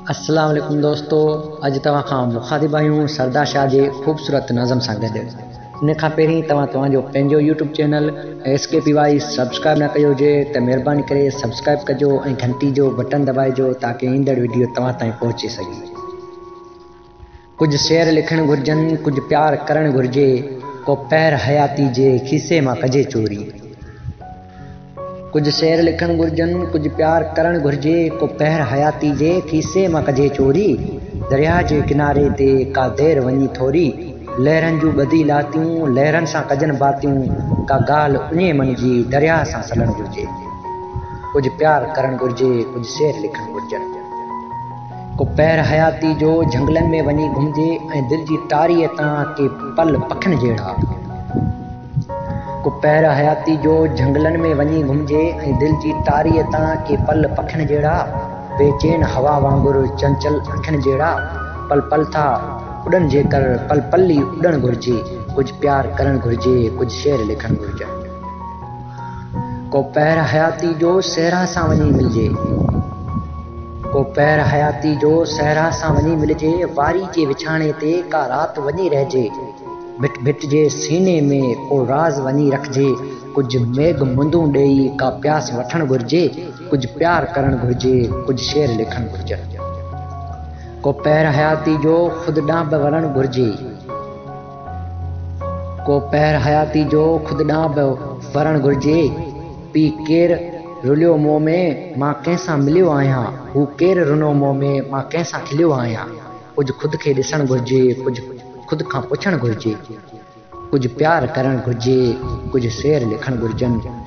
अस्सलाम वालेकुम दोस्तों, अज तव्हां खां मुखातिब आहियूं सरदार शाह जे ख़ूबसूरत नज़म सां गॾु। इन खां पहिरीं तव्हांजो पंहिंजो यूट्यूब चैनल SKPY सब्सक्राइब न कयो हुजे त महिरबानी करे सब्सक्राइब कजो ऐं घंटी जो बटन दबाइजो ताकि ईंदड़ वीडियो तव्हां ताईं पहुची सघे। कुछ शेर लिखण घुर्जनि, कुछ प्यार करण घुर्जे, को पैर हयाती जे खीसे मां कजे चोरी। कुछ शेर लिखण घुर्जनि, कुछ प्यार करण घुर्जे, को पैर हयाती जे खीसे मां कजे चोरी। दरिया जे किनारे ते का देर वञी थोरी, लहरनि जूं ॿधी लातियूं लहरनि सां कजनि बातियूं, का ॻाल्हि उञे मन जी दरिया सां सलण घुर्जे। कुछ प्यार करण घुर्जे, कुछ शेर लिखण घुर्जनि। को पैर हयाती जो झंगलनि में वञी घुमिजे ऐं दिलि जी टारीअ तां के पल पखियुनि जहिड़ा। को पैर हयाती जो झंगलनि में वञी घुमिजे ऐं दिलि जी टारीअ तां के पल पखियुनि जहिड़ा। बेचैन हवा वांगुरु चंचल अखियुनि जहिड़ा, पल पल था उड़नि जेकर पल पल ई उड़ण घुर्जे। कुछ प्यार करण घुर्जे, कुछ शेर लिखण घुर्जनि। को पैर हयाती जो सहरा सां वञी मिलजे, को पैर हयाती जो सहरा सां वञी मिलजे, वारी जे विछाणे ते का रात वञी रहिजे। भिट भिट जे सीने में को राज़ वञी रखजे, कुछ मेघ मुंदूं ॾेई का प्यास वठण घुर्जे। कुछ प्यार करण घुर्जे, कुछ शेर लिखण घुर्जनि। को पैर हयाती जो खुद ॾांहुं बि वञण घुर्जे, को पैर हयाती जो खुद ॾांहुं बि वञण घुर्जे। पी केरु रुलियो मुंहं में मां कंहिंसां मिलियो आहियां, हू केरु रुनो मुंहं में मां कंहिंसां खिलियो आहियां। कुछ खुद खे ॾिसण घुर्जे, कुछ खुद खां पुछण घुर्जे। कुछ प्यार करण घुर्जे, कुछ शेर लिखण घुर्जनि।